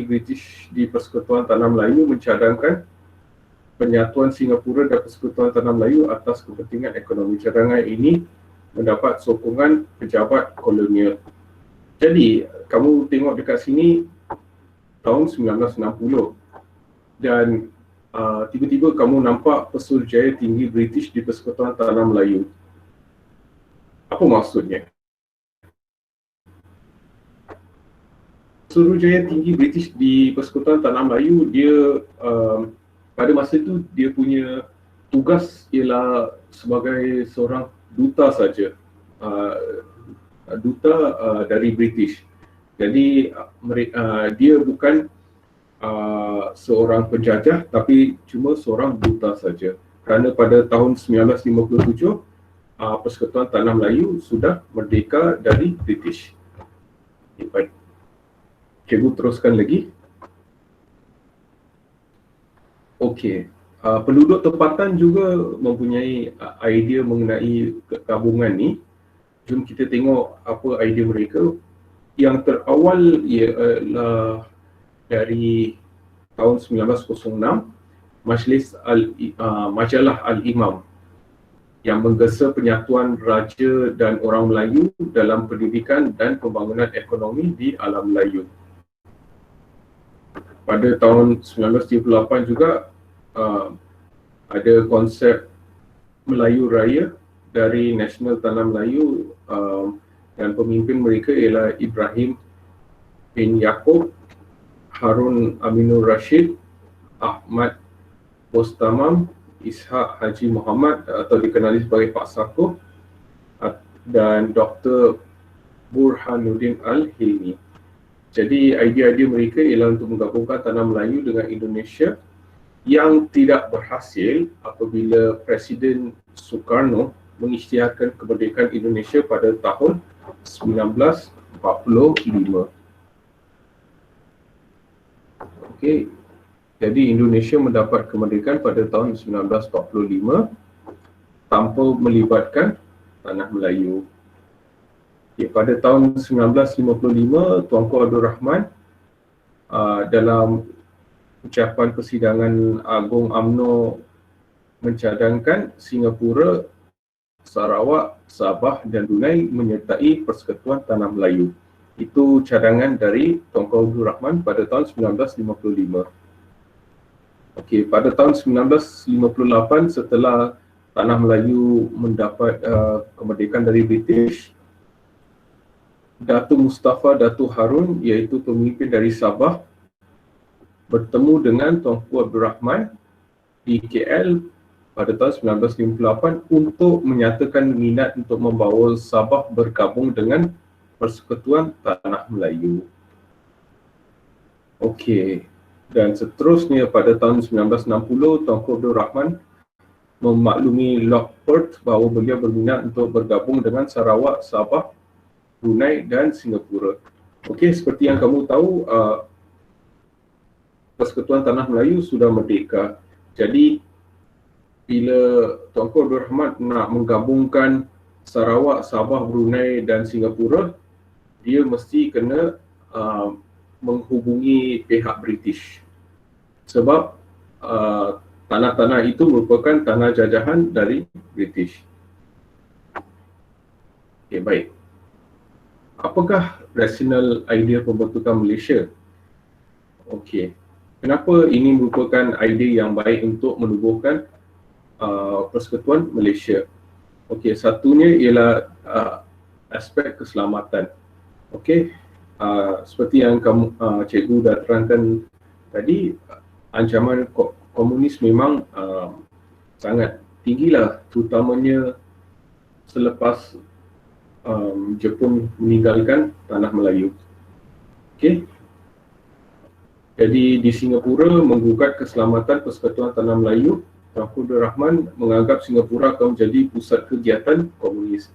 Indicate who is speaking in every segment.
Speaker 1: British di Persekutuan Tanah Melayu mencadangkan penyatuan Singapura dan Persekutuan Tanah Melayu atas kepentingan ekonomi. Cadangan ini mendapat sokongan pejabat kolonial. Jadi, kamu tengok dekat sini tahun 1960 dan tiba-tiba kamu nampak Pesuruhjaya Tinggi British di Persekutuan Tanah Melayu. Apa maksudnya? Pesuruhjaya Tinggi British di Persekutuan Tanah Melayu, dia pada masa itu dia punya tugas ialah sebagai seorang duta saja, duta dari British. Jadi dia bukan seorang penjajah, tapi cuma seorang duta saja. Kerana pada tahun 1957 Persekutuan Tanah Melayu sudah merdeka dari British. Baik. Cikgu teruskan lagi. Okey. Penduduk tempatan juga mempunyai idea mengenai gabungan ni. Jom kita tengok apa idea mereka. Yang terawal ialah dari tahun 1906, Majalah Al-Imam yang menggesa penyatuan raja dan orang Melayu dalam pendidikan dan pembangunan ekonomi di alam Melayu. Pada tahun 1978 juga ada konsep Melayu Raya dari Nasional Tanah Melayu, dan pemimpin mereka ialah Ibrahim bin Yaakob, Harun Aminur Rashid, Ahmad Mustamam, Ishaq Haji Muhammad atau dikenali sebagai Pak Sakuh, dan Dr. Burhanuddin Al-Hilmi. Jadi idea-idea mereka ialah untuk menggabungkan Tanah Melayu dengan Indonesia yang tidak berhasil apabila Presiden Sukarno mengisytiharkan kemerdekaan Indonesia pada tahun 1945. Okey. Jadi Indonesia mendapat kemerdekaan pada tahun 1945 tanpa melibatkan Tanah Melayu. Pada tahun 1955, Tuanku Abdul Rahman dalam ucapan persidangan Agung UMNO mencadangkan Singapura, Sarawak, Sabah dan Brunei menyertai Persekutuan Tanah Melayu. Itu cadangan dari Tuanku Abdul Rahman pada tahun 1955. Okey, pada tahun 1958 setelah Tanah Melayu mendapat kemerdekaan dari British, Datuk Mustafa Datuk Harun, iaitu pemimpin dari Sabah, bertemu dengan Tuanku Abdul Rahman di KL pada tahun 1958 untuk menyatakan minat untuk membawa Sabah bergabung dengan Persekutuan Tanah Melayu. Okey, dan seterusnya pada tahun 1960, Tuanku Abdul Rahman memaklumi Lord Perth bahawa beliau berminat untuk bergabung dengan Sarawak, Sabah, Brunei dan Singapura. Okey, seperti yang kamu tahu, Persekutuan Tanah Melayu sudah merdeka. Jadi bila Tuanku Abdul Rahman nak menggabungkan Sarawak, Sabah, Brunei dan Singapura, dia mesti kena menghubungi pihak British. Sebab tanah-tanah itu merupakan tanah jajahan dari British. Okey, baik. Apakah rasional idea pembentukan Malaysia? Okey. Kenapa ini merupakan idea yang baik untuk menubuhkan Persekutuan Malaysia? Okey, satunya ialah aspek keselamatan. Okey, seperti yang kamu cikgu dah terangkan tadi, ancaman komunis memang sangat tinggilah, terutamanya selepas Jepun meninggalkan Tanah Melayu. Okey. Jadi di Singapura menggugat keselamatan Persekutuan Tanah Melayu, Tuanku Abdul Rahman menganggap Singapura akan menjadi pusat kegiatan komunis.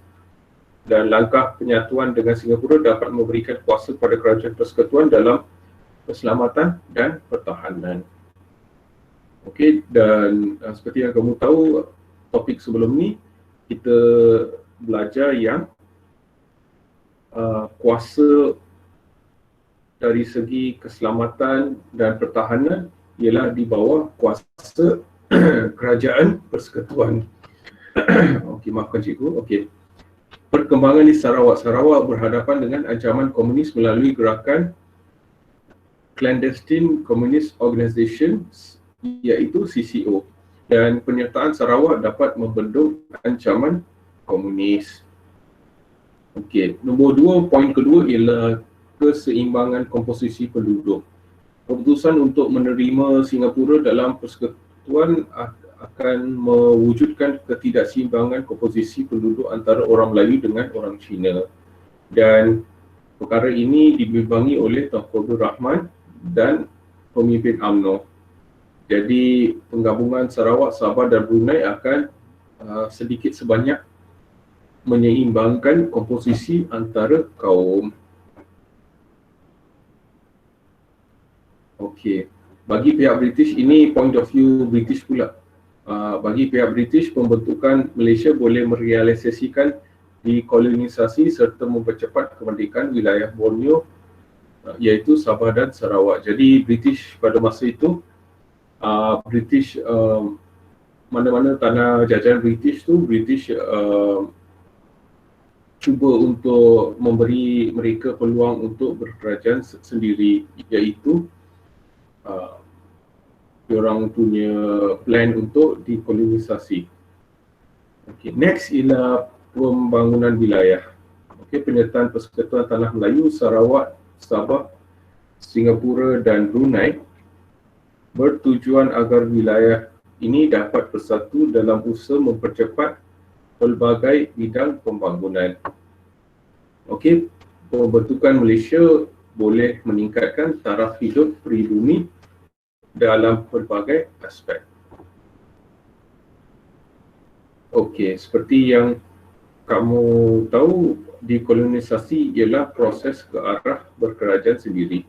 Speaker 1: Dan langkah penyatuan dengan Singapura dapat memberikan kuasa kepada kerajaan persekutuan dalam keselamatan dan pertahanan. Okey, dan seperti yang kamu tahu, topik sebelum ni kita belajar yang kuasa dari segi keselamatan dan pertahanan ialah di bawah kuasa kerajaan persekutuan. Okey, maafkan cikgu. Okey. Perkembangan di Sarawak. Sarawak berhadapan dengan ancaman komunis melalui gerakan Clandestine Communist Organisation iaitu CCO, dan penyertaan Sarawak dapat membendung ancaman komunis. Okey, nombor 2, poin kedua ialah keseimbangan komposisi penduduk. Keputusan untuk menerima Singapura dalam persekutuan akan mewujudkan ketidakseimbangan komposisi penduduk antara orang Melayu dengan orang Cina, dan perkara ini dibimbangi oleh Tunku Abdul Rahman dan pemimpin UMNO. Jadi penggabungan Sarawak, Sabah dan Brunei akan sedikit sebanyak menyeimbangkan komposisi antara kaum. Okey, bagi pihak British, ini point of view British pula. Bagi pihak British, pembentukan Malaysia boleh merealisasikan dekolonisasi serta mempercepat kemerdekaan wilayah Borneo iaitu Sabah dan Sarawak. Jadi British pada masa itu, British mana-mana tanah jajahan British tu, British cuba untuk memberi mereka peluang untuk berkerajaan sendiri, iaitu diorang punya plan untuk dekolonisasi. Okay, next ialah pembangunan wilayah. Okay, penyertaan Persekutuan Tanah Melayu, Sarawak, Sabah, Singapura dan Brunei bertujuan agar wilayah ini dapat bersatu dalam usaha mempercepat pelbagai bidang pembangunan. Okey, pembentukan Malaysia boleh meningkatkan taraf hidup peribumi dalam pelbagai aspek. Okey, seperti yang kamu tahu, dekolonisasi ialah proses ke arah berkerajaan sendiri.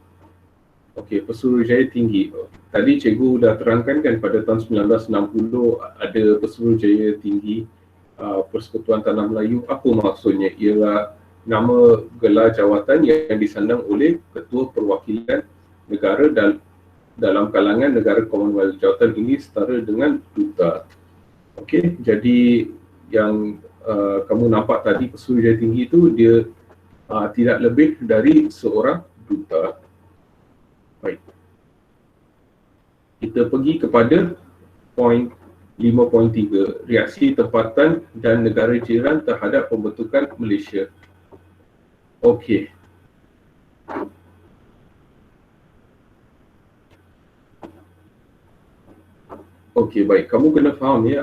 Speaker 1: Okey, Pesuruhjaya Tinggi. Tadi cikgu dah terangkan kan pada tahun 1960 ada Pesuruhjaya Tinggi Persekutuan Tanah Melayu. Apa maksudnya? Ialah nama gelar jawatan yang disandang oleh Ketua Perwakilan Negara dalam kalangan negara Commonwealth. Jawatan ini setara dengan duta. Okey, jadi yang kamu nampak tadi Pesuruhjaya Tinggi itu dia tidak lebih dari seorang duta. Baik. Kita pergi kepada poin 5.3, reaksi tempatan dan negara jiran terhadap pembentukan Malaysia. Okey. Okey, baik. Kamu kena faham ya,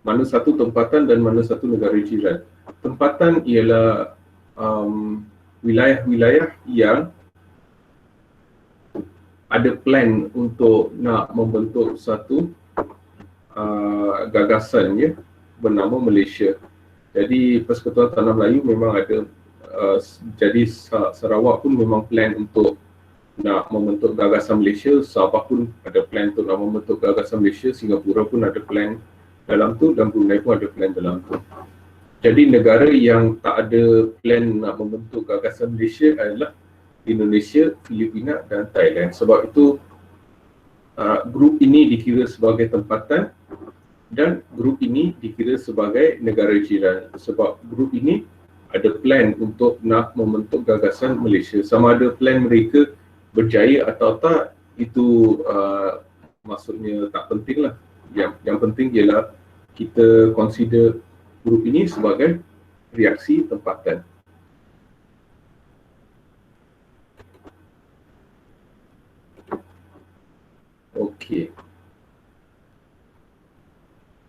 Speaker 1: mana satu tempatan dan mana satu negara jiran. Tempatan ialah wilayah-wilayah yang ada plan untuk nak membentuk satu gagasan ya, bernama Malaysia. Jadi Persekutuan Tanah Melayu memang ada, jadi Sarawak pun memang plan untuk nak membentuk gagasan Malaysia, Sabah pun ada plan untuk nak membentuk gagasan Malaysia, Singapura pun ada plan dalam tu dan Brunei pun ada plan dalam tu. Jadi negara yang tak ada plan nak membentuk gagasan Malaysia adalah Indonesia, Filipina dan Thailand. Sebab itu grup ini dikira sebagai tempatan dan grup ini dikira sebagai negara jiran. Sebab grup ini ada plan untuk nak membentuk gagasan Malaysia. Sama ada plan mereka berjaya atau tak, itu maksudnya tak penting lah. Yang penting ialah kita consider grup ini sebagai reaksi tempatan. Okey.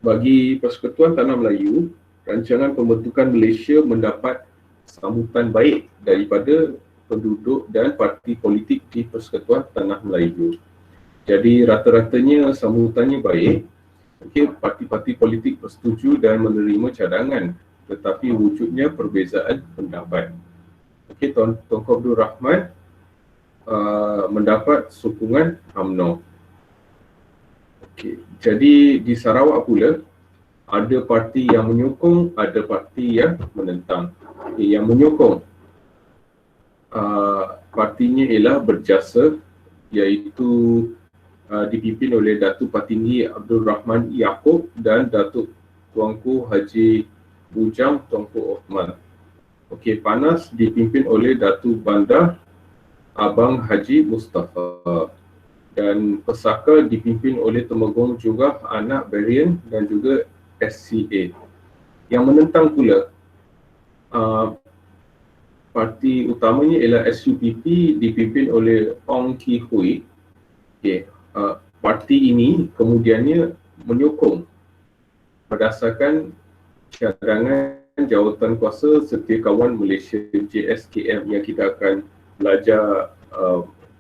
Speaker 1: Bagi Persekutuan Tanah Melayu, rancangan pembentukan Malaysia mendapat sambutan baik daripada penduduk dan parti politik di Persekutuan Tanah Melayu. Jadi rata-ratanya sambutannya baik. Okey, parti-parti politik bersetuju dan menerima cadangan, tetapi wujudnya perbezaan pendapat. Okey, Tunku Abdul Rahman mendapat sokongan UMNO. Okey, jadi di Sarawak pula ada parti yang menyokong, ada parti yang menentang. Okey, yang menyokong partinya ialah Berjasa, iaitu dipimpin oleh Datuk Patinggi Abdul Rahman Yaakob dan Datuk Tuanku Haji Bujang Tuanku Osman. Okey, Panas dipimpin oleh Datuk Bandar Abang Haji Mustafa, dan Pesaka dipimpin oleh Temenggung juga anak Berrien dan juga SCA. Yang menentang pula parti utamanya ialah SUPP dipimpin oleh Ong Ki Hui. Okey, parti ini kemudiannya menyokong berdasarkan cadangan Jawatan Kuasa Setiakawan Malaysia JSKM yang kita akan belajar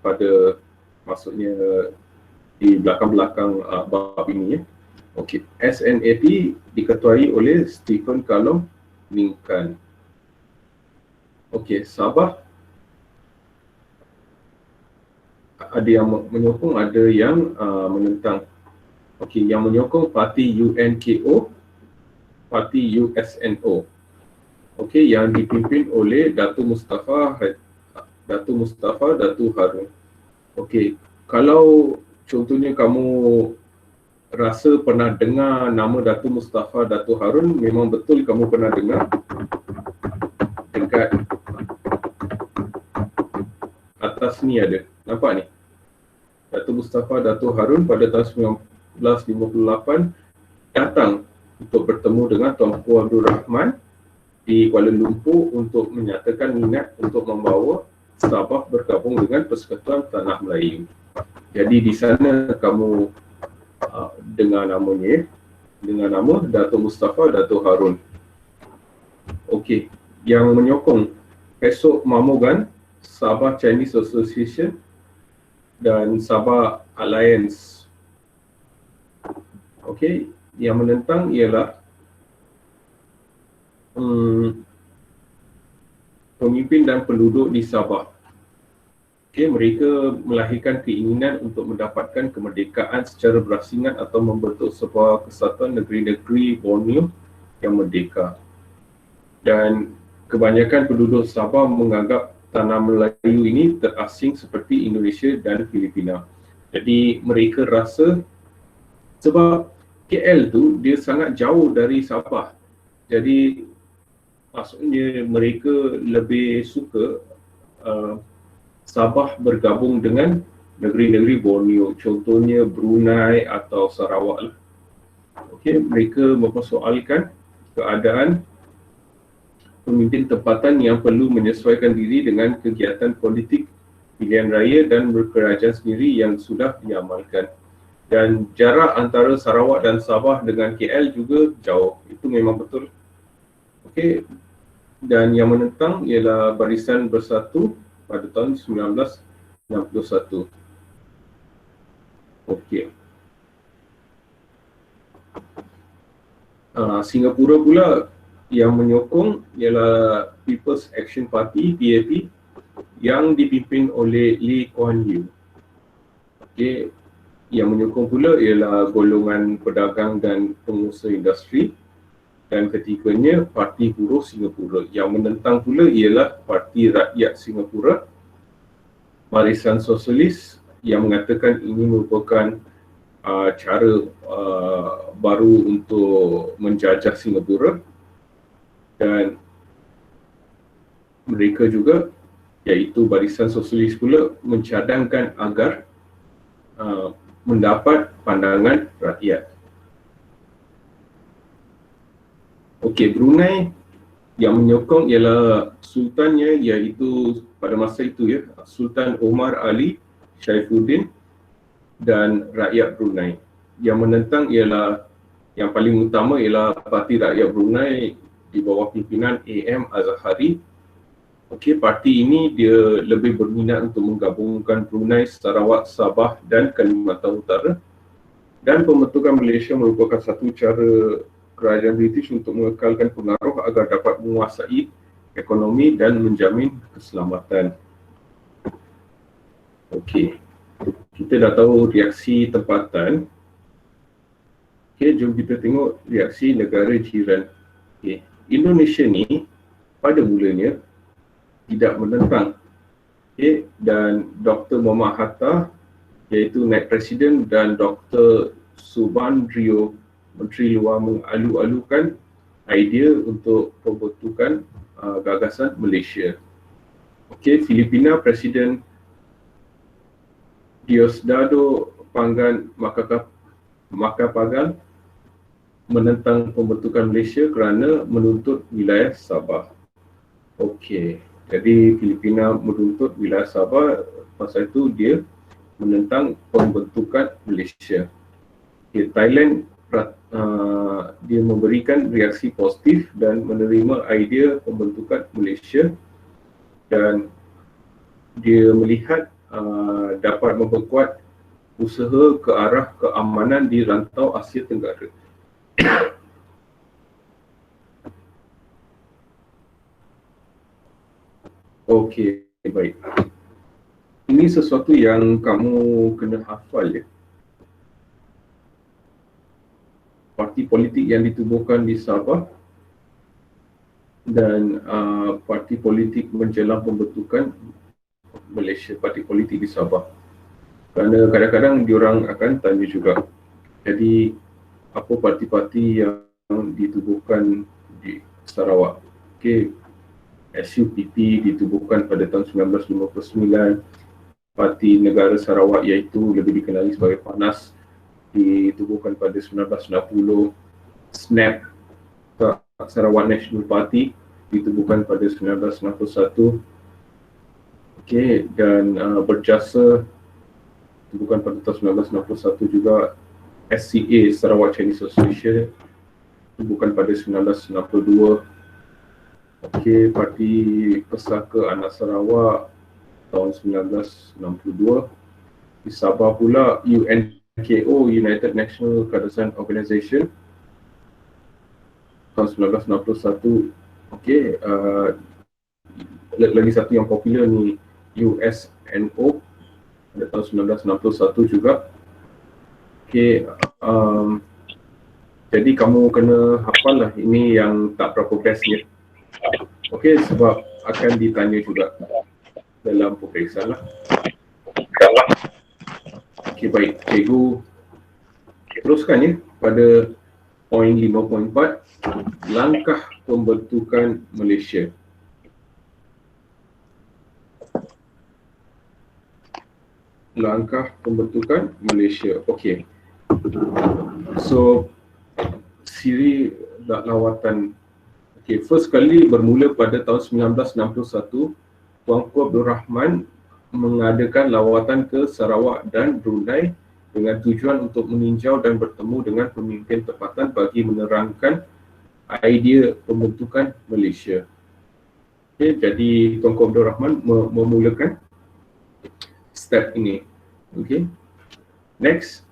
Speaker 1: pada maksudnya di belakang-belakang bab ini. Okey, SNAP diketuai oleh Stephen Kalom Ningkan. Okey, Sabah ada yang menyokong, ada yang menentang. Okey, yang menyokong parti UNKO, parti USNO. Okey, yang dipimpin oleh Datuk Mustafa, Datuk Harun. Okey, kalau contohnya kamu rasa pernah dengar nama Datuk Mustafa, Datuk Harun, memang betul kamu pernah dengar. Dekat atas ni ada, nampak ni? Datuk Mustafa, Datuk Harun pada tahun 1958 datang untuk bertemu dengan Tuanku Abdul Rahman di Kuala Lumpur untuk menyatakan minat untuk membawa Sabah bergabung dengan Persekutuan Tanah Melayu. Jadi di sana kamu dengar namanya, dengan nama Datuk Mustafa, Datuk Harun. Okey, yang menyokong Esok Mamogan, Sabah Chinese Association dan Sabah Alliance. Okey, yang menentang ialah pemimpin dan penduduk di Sabah. Okey, mereka melahirkan keinginan untuk mendapatkan kemerdekaan secara berasingan atau membentuk sebuah kesatuan negeri-negeri Borneo yang merdeka. Dan kebanyakan penduduk Sabah menganggap tanah Melayu ini terasing seperti Indonesia dan Filipina. Jadi mereka rasa sebab KL tu dia sangat jauh dari Sabah. Jadi maksudnya mereka lebih suka Sabah bergabung dengan negeri-negeri Borneo, contohnya Brunei atau Sarawak. Okey, mereka mempersoalkan keadaan pemimpin tempatan yang perlu menyesuaikan diri dengan kegiatan politik pilihan raya dan berkerajaan sendiri yang sudah diamalkan. Dan jarak antara Sarawak dan Sabah dengan KL juga jauh. Itu memang betul. Okey. Dan yang menentang ialah Barisan Bersatu pada tahun 1961. Okey. Singapura pula yang menyokong ialah People's Action Party PAP yang dipimpin oleh Lee Kuan Yew. Okey, yang menyokong pula ialah golongan pedagang dan pengusaha industri, dan ketiganya Parti Buruh Singapura. Yang menentang pula ialah Parti Rakyat Singapura, Barisan Sosialis yang mengatakan ini merupakan cara baru untuk menjajah Singapura. Dan mereka juga, iaitu Barisan Sosialis pula, mencadangkan agar mendapat pandangan rakyat. Okey, Brunei yang menyokong ialah sultannya, iaitu pada masa itu ya, Sultan Omar Ali Saifuddin dan rakyat Brunei. Yang menentang ialah, yang paling utama ialah Parti Rakyat Brunei di bawah pimpinan AM Azhari. Okey, parti ini dia lebih berminat untuk menggabungkan Brunei, Sarawak, Sabah dan Kalimantan Utara. Dan pembentukan Malaysia merupakan satu cara kerajaan British untuk mengekalkan pengaruh agar dapat menguasai ekonomi dan menjamin keselamatan. Okey, kita dah tahu reaksi tempatan. Okey, jom kita tengok reaksi negara jiran. Okey, Indonesia ni pada mulanya tidak menentang dan Dr. Muhammad Hatta iaitu Naib Presiden dan Dr. Subandrio Menteri Luar mengalu-alukan idea untuk pembentukan gagasan Malaysia. Filipina Presiden Diosdado Pangan Macapagal menentang pembentukan Malaysia kerana menuntut wilayah Sabah. Jadi Filipina menuntut wilayah Sabah, pasal itu dia menentang pembentukan Malaysia. Thailand dia memberikan reaksi positif dan menerima idea pembentukan Malaysia dan dia melihat dapat memperkuat usaha ke arah keamanan di rantau Asia Tenggara. Baik. Ini sesuatu yang kamu kena hafal ya. Parti politik yang ditubuhkan di Sabah dan parti politik menjelang pembentukan Malaysia, parti politik di Sabah. Kerana kadang-kadang diorang akan tanya juga, jadi apa parti-parti yang ditubuhkan di Sarawak? SUPP ditubuhkan pada tahun 1959. Parti Negara Sarawak iaitu lebih dikenali sebagai PANAS ditubuhkan pada 1960. SNAP, Sarawak National Party, ditubuhkan pada 1961. Dan Berjasa ditubuhkan pada tahun 1961 juga. SCA, Sarawak Chinese Association, ditubuhkan pada 1962. Parti Pesaka Anak Sarawak tahun 1962. Di Sabah pula UNKO, United National Kurdistan Organisation, tahun 1961. Lagi satu yang popular ni USNO pada tahun 1961 juga. Jadi kamu kena hafal lah, ini yang tak berapa best ni. Sebab akan ditanya juga dalam peperiksaan lah. Baik, cikgu teruskan ya pada poin 5.4, langkah pembentukan Malaysia. Langkah pembentukan Malaysia. So siri lawatan. First kali bermula pada tahun 1961, Tuanku Abdul Rahman mengadakan lawatan ke Sarawak dan Brunei dengan tujuan untuk meninjau dan bertemu dengan pemimpin tempatan bagi menerangkan idea pembentukan Malaysia. Jadi Tuanku Abdul Rahman memulakan step ini. Next,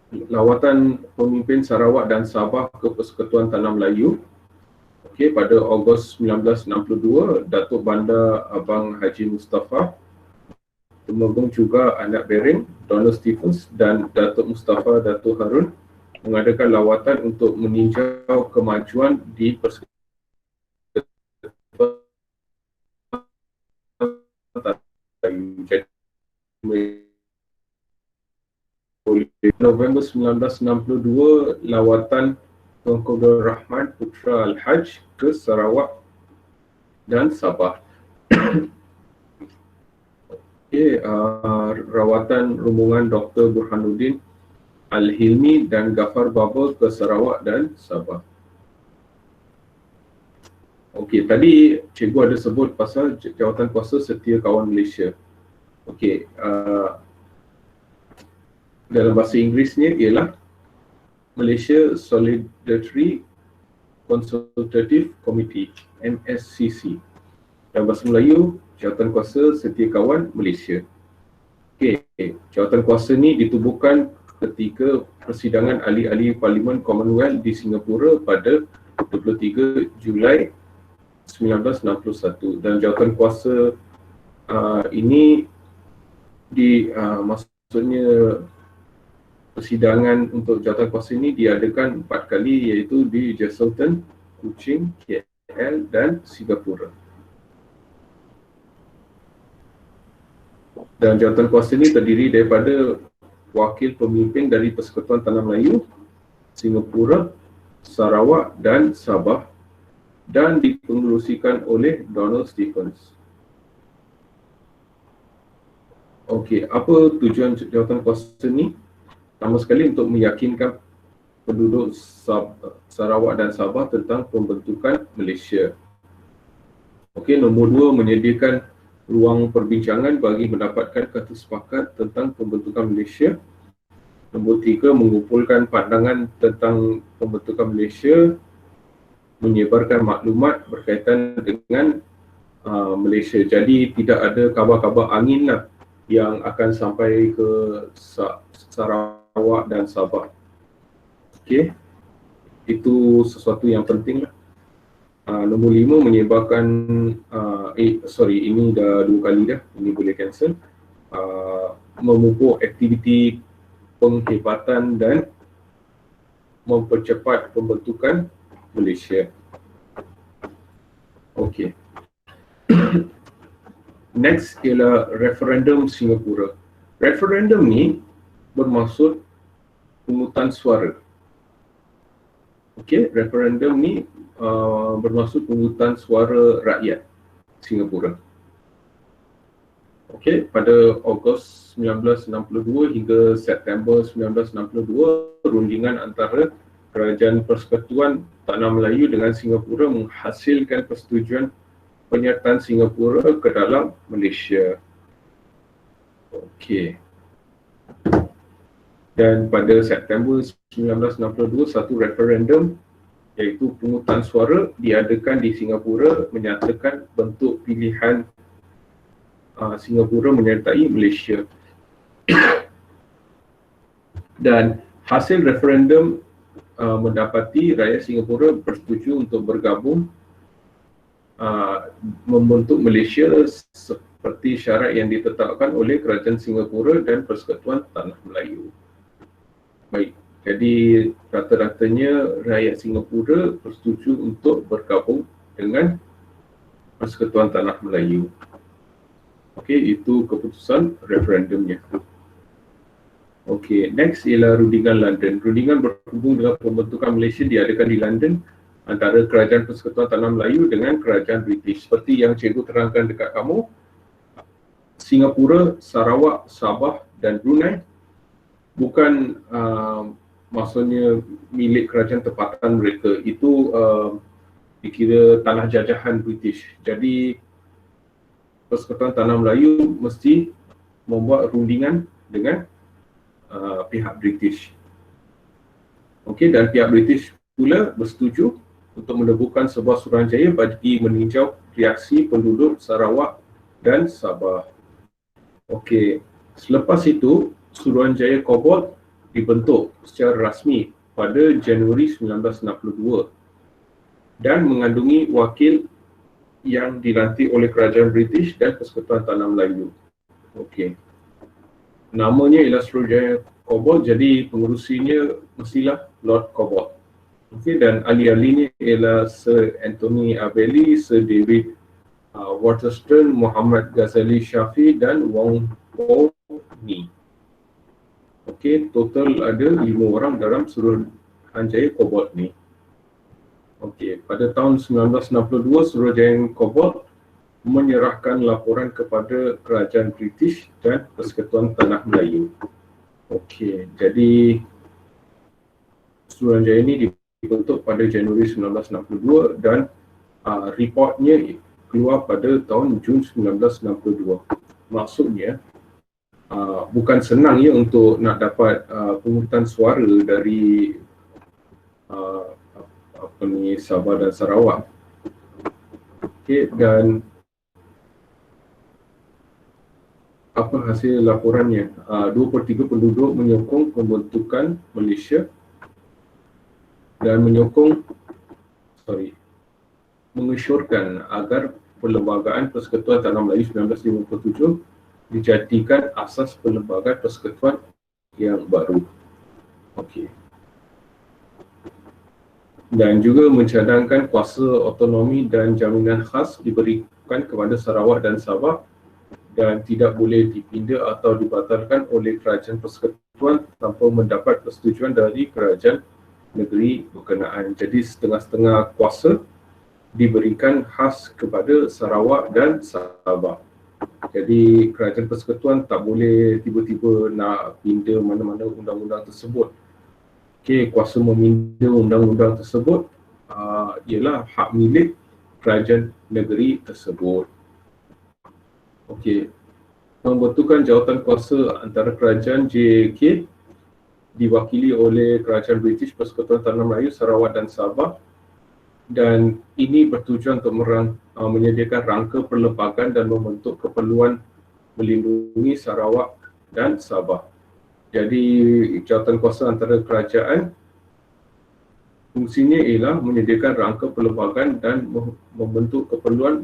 Speaker 1: lawatan pemimpin Sarawak dan Sabah ke Persekutuan Tanah Melayu. Pada Ogos 1962, Datuk Bandar Abang Haji Mustafa, Temenggung juga Anak Bering, Donald Stephens dan Datuk Mustafa Datuk Harun mengadakan lawatan untuk meninjau kemajuan di Persekutuan Tanah Melayu. November 1962, lawatan Tuanku Abdul Rahman Putra Al-Haj ke Sarawak dan Sabah. Rawatan rombongan Dr. Burhanuddin Al-Hilmi dan Ghaffar Baba ke Sarawak dan Sabah. Tadi cikgu ada sebut pasal Jawatan Kuasa Setia Kawan Malaysia. Dalam bahasa Inggerisnya ialah Malaysia Solidarity Consultative Committee, MSCC. Dalam bahasa Melayu, Jawatan Kuasa Setia Kawan Malaysia. Jawatan kuasa ni ditubuhkan ketika persidangan ahli-ahli Parlimen Commonwealth di Singapura pada 23 Julai 1961. Dan jawatan kuasa ini maksudnya persidangan untuk jawatan kuasa ini diadakan 4 kali, iaitu di Jesselton, Kuching, KL dan Singapura. Dan jawatan kuasa ini terdiri daripada wakil pemimpin dari Persekutuan Tanah Melayu, Singapura, Sarawak dan Sabah, dan dipengerusikan oleh Donald Stephens. Okey, apa tujuan jawatan kuasa ni? Pertama sekali untuk meyakinkan penduduk Sarawak dan Sabah tentang pembentukan Malaysia. Okey, nombor 2, menyediakan ruang perbincangan bagi mendapatkan kata sepakat tentang pembentukan Malaysia. Nombor 3, mengumpulkan pandangan tentang pembentukan Malaysia, menyebarkan maklumat berkaitan dengan Malaysia. Jadi tidak ada kabar-kabar angin lah yang akan sampai ke Sarawak dan Sabah. Okey, itu sesuatu yang penting lah. Nombor 5, menyebarkan ini dah 2 kali dah, ini boleh cancel. Memupuk aktiviti penghebatan dan mempercepat pembentukan Malaysia. Okey. Next ialah referendum Singapura. Referendum ni bermaksud pungutan suara. Okey, referendum ni bermaksud pungutan suara rakyat Singapura. Okey, pada Ogos 1962 hingga September 1962, rundingan antara Kerajaan Persekutuan Tanah Melayu dengan Singapura menghasilkan persetujuan penyertaan Singapura ke dalam Malaysia. Okey. Dan pada September 1962, satu referendum iaitu pungutan suara diadakan di Singapura menyatakan bentuk pilihan Singapura menyertai Malaysia. Dan hasil referendum mendapati rakyat Singapura bersetuju untuk bergabung membentuk Malaysia seperti syarat yang ditetapkan oleh Kerajaan Singapura dan Persekutuan Tanah Melayu. Baik, jadi rata-ratanya rakyat Singapura bersetuju untuk bergabung dengan Persekutuan Tanah Melayu. Okey, itu keputusan referendumnya. Okey, next ialah rundingan London. Rundingan berhubung dengan pembentukan Malaysia diadakan di London antara Kerajaan Persekutuan Tanah Melayu dengan Kerajaan British. Seperti yang cikgu terangkan dekat kamu, Singapura, Sarawak, Sabah dan Brunei bukan maksudnya milik kerajaan tempatan mereka. Itu dikira tanah jajahan British. Jadi Persekutuan Tanah Melayu mesti membuat rundingan dengan pihak British. Okey, dan pihak British pula bersetuju untuk menerbitkan sebuah suruhanjaya bagi meninjau reaksi penduduk Sarawak dan Sabah. Okey, selepas itu Suruhanjaya Cobalt dibentuk secara rasmi pada Januari 1962 dan mengandungi wakil yang dilantik oleh Kerajaan British dan Persekutuan Tanah Melayu. Okey. Namanya ialah Suruhanjaya Cobalt, jadi pengerusinya mestilah Lord Cobalt. Okey, dan ahli-ahlinya ialah Sir Anthony Abelli, Sir David Waterston, Muhammad Ghazali Shafi dan Wong Po Ni. Okey, total ada 5 orang dalam Suruhanjaya Cobalt ni. Okey, pada tahun 1962 Suruhanjaya Cobalt menyerahkan laporan kepada Kerajaan British dan Persekutuan Tanah Melayu. Okey, jadi Suruhanjaya ini dibentuk pada Januari 1962 dan reportnya keluar pada tahun Jun 1962. Maksudnya bukan senang ya untuk nak dapat pungutan suara dari Sabah dan Sarawak. Okey, dan apa hasil laporannya? 2/3 penduduk menyokong pembentukan Malaysia dan mengesyorkan agar Perlembagaan Persekutuan Tanah Melayu 1957 dijadikan asas Perlembagaan Persekutuan yang baru. Okey. Dan juga mencadangkan kuasa otonomi dan jaminan khas diberikan kepada Sarawak dan Sabah dan tidak boleh dipindah atau dibatalkan oleh kerajaan persekutuan tanpa mendapat persetujuan dari kerajaan negeri berkenaan. Jadi setengah-setengah kuasa diberikan khas kepada Sarawak dan Sabah. Jadi kerajaan persekutuan tak boleh tiba-tiba nak pindah mana-mana undang-undang tersebut. Okey, kuasa memindah undang-undang tersebut ialah hak milik kerajaan negeri tersebut. Okey, pembentukan jawatan kuasa antara kerajaan JK diwakili oleh kerajaan British Persekutuan Tanah Melayu, Sarawak dan Sabah, dan ini bertujuan untuk menyediakan rangka perlembagaan dan membentuk keperluan melindungi Sarawak dan Sabah. Jadi jawatan kuasa antara kerajaan fungsinya ialah menyediakan rangka perlembagaan dan membentuk keperluan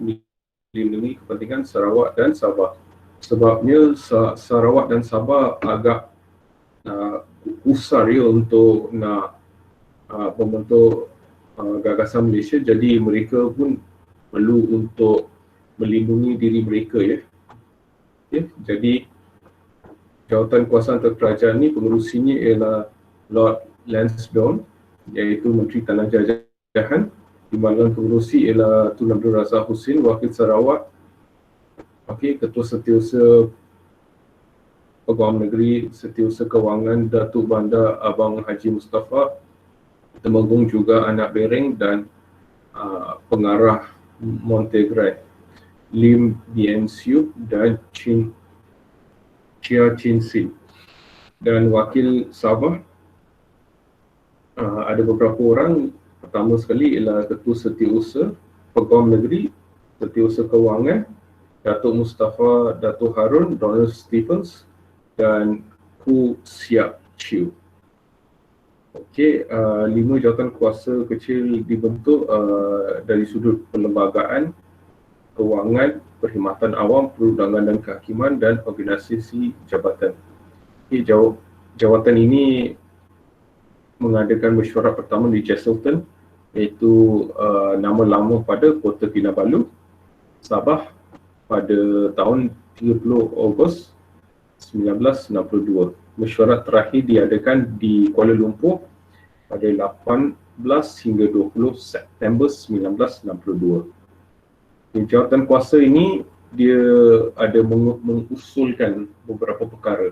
Speaker 1: melindungi kepentingan Sarawak dan Sabah. Sebabnya Sarawak dan Sabah agak usar ya untuk nak membentuk gagasan Malaysia, jadi mereka pun perlu untuk melindungi diri mereka ya. Okay. Jadi jawatan kuasa antara kerajaan ni pengerusinya ialah Lord Lansdowne, iaitu Menteri Tanah Jajahan, di mana pengerusi ialah Tun Abdul Razak Husin, Wakil Sarawak, Ketua Setiausaha Pegawai Negeri, Setiausaha Kewangan Datuk Bandar Abang Haji Mustafa, Temenggung juga Anak Bereng, dan Pengarah Montegray Lim Bien Siu dan Chia Chin Sin. Dan Wakil Sabah ada beberapa orang. Pertama sekali ialah Ketua Setiausaha Pegawai Negeri, Setiausaha Kewangan Datuk Mustafa Datuk Harun, Donald Stephens dan Ku Siap Chiu. Okey, 5 jawatan kuasa kecil dibentuk dari sudut perlembagaan, kewangan, perkhidmatan awam, perundangan dan kehakiman, dan organisasi jabatan. Okey, jawatan ini mengadakan mesyuarat pertama di Jesselton, iaitu nama lama pada Kota Kinabalu, Sabah, pada tahun 30 Ogos 1962. Mesyuarat terakhir diadakan di Kuala Lumpur pada 18 hingga 20 September 1962. Jawatan kuasa ini dia ada mengusulkan beberapa perkara.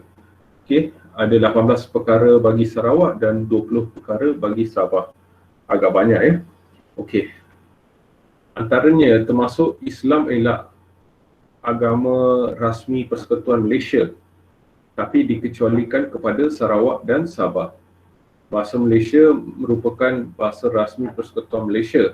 Speaker 1: Okey, ada 18 perkara bagi Sarawak dan 20 perkara bagi Sabah. Agak banyak ya. Okey. Antaranya termasuk Islam ialah agama rasmi Persekutuan Malaysia, tapi dikecualikan kepada Sarawak dan Sabah. Bahasa Malaysia merupakan bahasa rasmi Persekutuan Malaysia,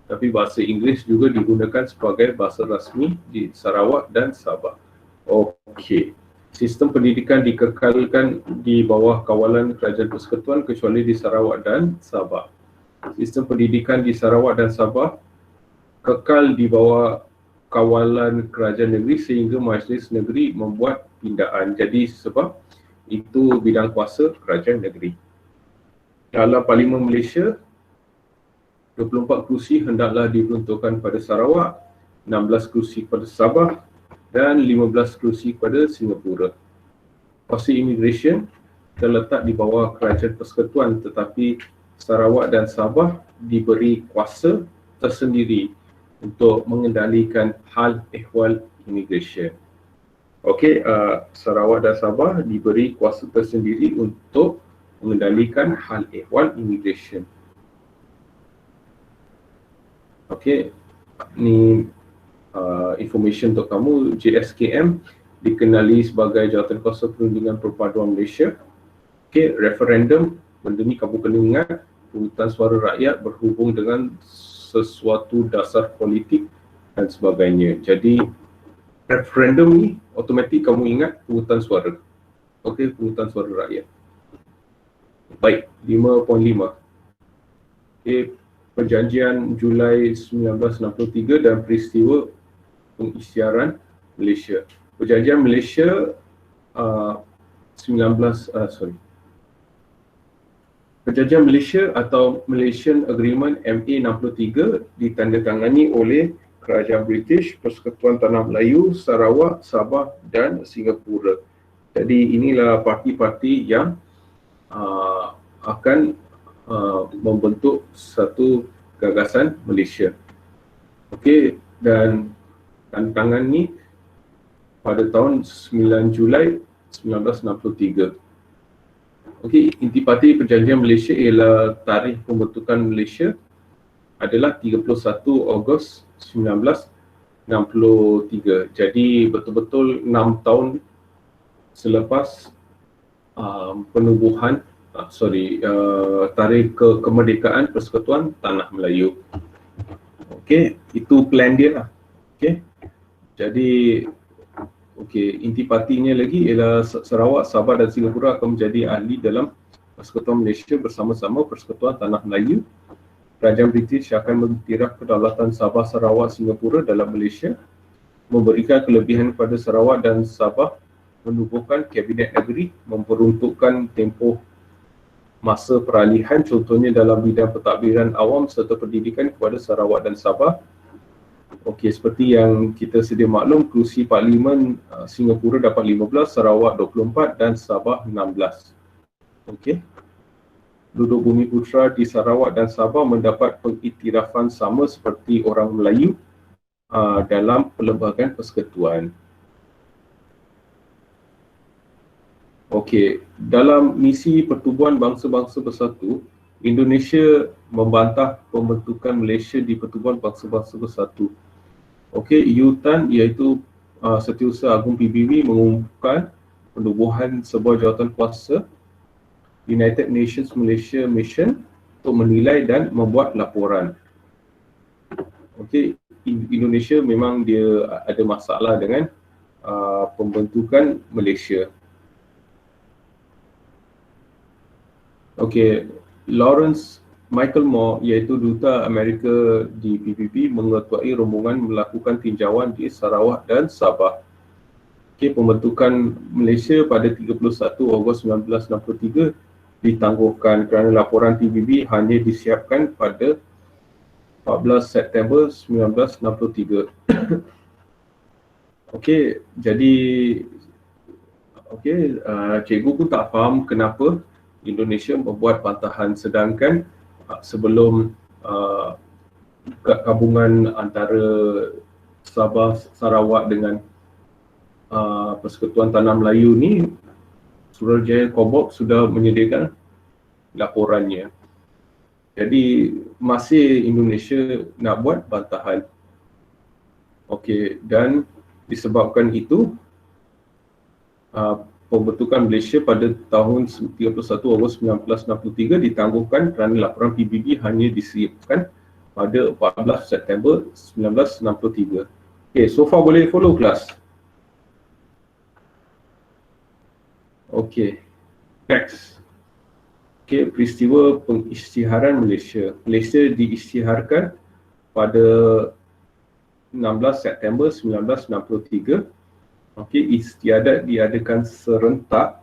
Speaker 1: tapi bahasa Inggeris juga digunakan sebagai bahasa rasmi di Sarawak dan Sabah. Okey. Sistem pendidikan dikekalkan di bawah kawalan Kerajaan Persekutuan kecuali di Sarawak dan Sabah. Sistem pendidikan di Sarawak dan Sabah kekal di bawah kawalan kerajaan negeri sehingga Majlis Negeri membuat pindaan. Jadi sebab itu bidang kuasa kerajaan negeri. Dalam Parlimen Malaysia, 24 kerusi hendaklah diperuntukkan pada Sarawak, 16 kerusi pada Sabah dan 15 kerusi pada Singapura. Kuasa immigration terletak di bawah Kerajaan Persekutuan, tetapi Sarawak dan Sabah diberi kuasa tersendiri untuk mengendalikan hal ehwal immigration. Okey, Sarawak dan Sabah diberi kuasa tersendiri untuk mengendalikan hal ehwal immigration. Okey, ni information untuk kamu. JSKM dikenali sebagai Jawatan Kuasa Perundingan Perpaduan Malaysia. Okey, referendum, benda ni kamu kena ingat, pungutan suara rakyat berhubung dengan sesuatu dasar politik dan sebagainya. Jadi referendum ni automatik kamu ingat pungutan suara. Okey, pungutan suara rakyat. Baik, 5.5. Okey, Perjanjian Julai 1963 dan peristiwa pengisytiharan Malaysia. Perjanjian Malaysia Perjanjian Malaysia atau Malaysian Agreement MA 63 ditandatangani oleh Kerajaan British, Persekutuan Tanah Melayu, Sarawak, Sabah dan Singapura. Jadi inilah parti-parti yang akan membentuk satu gagasan Malaysia. Okey, dan tantangan ni pada tahun 9 Julai 1963. Okey, Intipati Perjanjian Malaysia ialah tarikh pembentukan Malaysia adalah 31 Ogos 1963. Jadi betul-betul 6 tahun selepas penubuhan tarikh kemerdekaan Persekutuan Tanah Melayu. Okey, itu plan dia lah. Okey. Jadi intipatinya lagi ialah Sarawak, Sabah dan Singapura akan menjadi ahli dalam Persekutuan Malaysia bersama-sama Persekutuan Tanah Melayu. Kerajaan British akan mengiktiraf kedaulatan Sabah, Sarawak, Singapura dalam Malaysia, memberikan kelebihan kepada Sarawak dan Sabah, menubuhkan Kabinet Negeri, memperuntukkan tempoh masa peralihan contohnya dalam bidang pentadbiran awam serta pendidikan kepada Sarawak dan Sabah. Okey, seperti yang kita sedia maklum, kerusi Parlimen Singapura dapat 15, Sarawak 24 dan Sabah 16. Okey. Duduk bumi putera di Sarawak dan Sabah mendapat pengiktirafan sama seperti orang Melayu dalam perlembagaan persekutuan. Okey, dalam misi Pertubuhan Bangsa-Bangsa Bersatu, Indonesia membantah pembentukan Malaysia di Pertubuhan Bangsa-Bangsa Bersatu. Okey, UTAN iaitu Setiausaha Agung PBB mengumumkan penubuhan sebuah jawatan kuasa United Nations Malaysia Mission untuk menilai dan membuat laporan. Okey, Indonesia memang dia ada masalah dengan pembentukan Malaysia. Okey, Lawrence Michael Moore iaitu Duta Amerika di PBB mengetuai rombongan melakukan tinjauan di Sarawak dan Sabah. Okey, pembentukan Malaysia pada 31 Ogos 1963 ditangguhkan kerana laporan PBB hanya disiapkan pada 14 September 1963. Okey, jadi cikgu pun tak faham kenapa Indonesia membuat bantahan sedangkan sebelum gabungan antara Sabah, Sarawak dengan Persekutuan Tanah Melayu ni, Suruhanjaya Kobok sudah menyediakan laporannya. Jadi masih Indonesia nak buat bantahan. Okey, dan disebabkan itu pembentukan Malaysia pada tahun 31 Ogos 1963 ditangguhkan kerana laporan PBB hanya disiapkan pada 14 September 1963. Okey, so far boleh follow kelas? Okey, next. Okey, peristiwa pengisytiharan Malaysia. Malaysia diisytiharkan pada 16 September 1963. Okey, istiadat diadakan serentak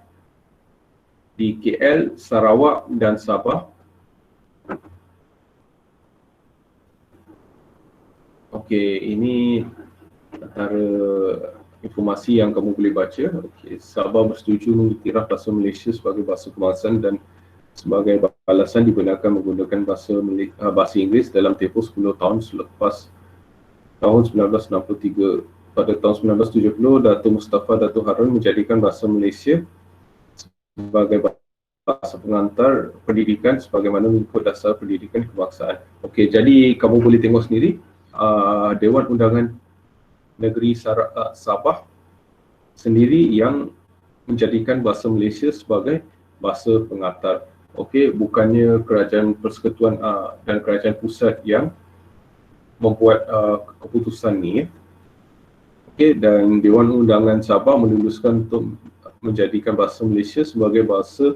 Speaker 1: di KL, Sarawak dan Sabah. Okey, ini antara informasi yang kamu boleh baca. Okey, Sabah bersetuju mengiktiraf bahasa Malaysia sebagai bahasa kebangsaan dan sebagai balasan dibenarkan menggunakan bahasa Inggeris dalam tempoh 10 tahun selepas tahun 1963. Pada tahun 1970, Datuk Mustafa Datuk Harun menjadikan bahasa Malaysia sebagai bahasa pengantar pendidikan sebagaimana mengikut dasar pendidikan kebangsaan. Okey, jadi kamu boleh tengok sendiri Dewan Undangan Negeri Sabah sendiri yang menjadikan bahasa Malaysia sebagai bahasa pengantar. Okey, bukannya kerajaan persekutuan dan kerajaan pusat yang membuat keputusan ni. Okey, dan Dewan Undangan Sabah meluluskan untuk menjadikan bahasa Malaysia sebagai bahasa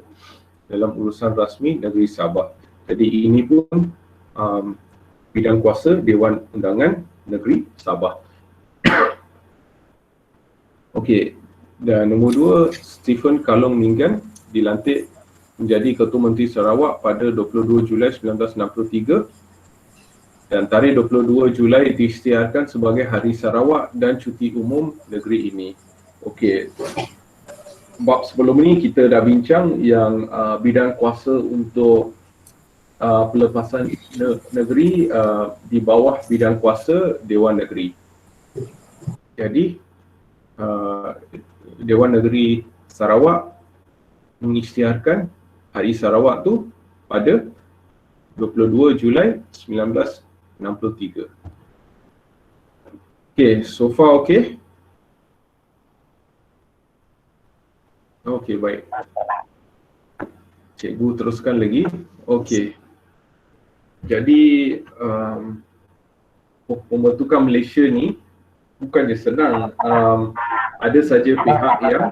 Speaker 1: dalam urusan rasmi negeri Sabah. Jadi ini pun bidang kuasa Dewan Undangan Negeri Sabah. Okey, dan nombor 2, Stephen Kalong Ninggan dilantik menjadi Ketua Menteri Sarawak pada 22 Julai 1963. Dan tarikh 22 Julai diisytiharkan sebagai Hari Sarawak dan cuti umum negeri ini. Okey. Bab sebelum ni kita dah bincang yang bidang kuasa untuk pelepasan negeri di bawah bidang kuasa Dewan Negeri. Jadi Dewan Negeri Sarawak mengisytiharkan Hari Sarawak tu pada 22 Julai 1963. Okay, so far okay? Okay, baik. Cikgu teruskan lagi. Okay. Jadi pembentukan Malaysia ni bukannya senang. Ada saja pihak yang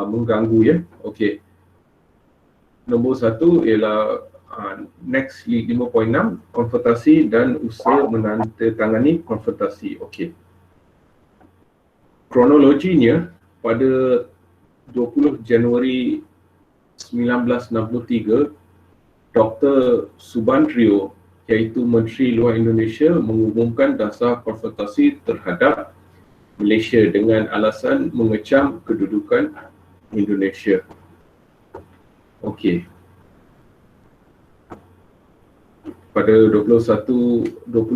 Speaker 1: mengganggu ya. Okey. Nombor satu ialah Next 5.6 konfrontasi dan usaha menandatangani konfrontasi. Okey. Kronologinya pada 20 Januari 1963 Dr. Subandrio iaitu Menteri Luar Indonesia mengumumkan dasar konfrontasi terhadap Malaysia dengan alasan mengecam kedudukan Indonesia. Okey. Pada 20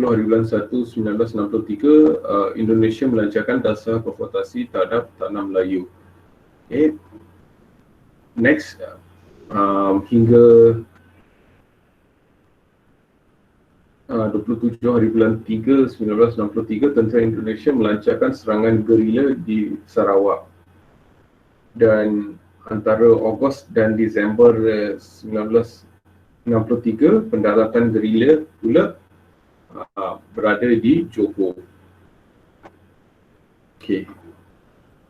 Speaker 1: hari bulan 1 1963 Indonesia melancarkan dasar konfrontasi terhadap tanah Melayu. Okay. Next hingga 27 hari bulan 3 1963 tentera Indonesia melancarkan serangan gerila di Sarawak. Dan antara Ogos dan Disember 1963 pendaratan gerila pula berada di Johor. Okey.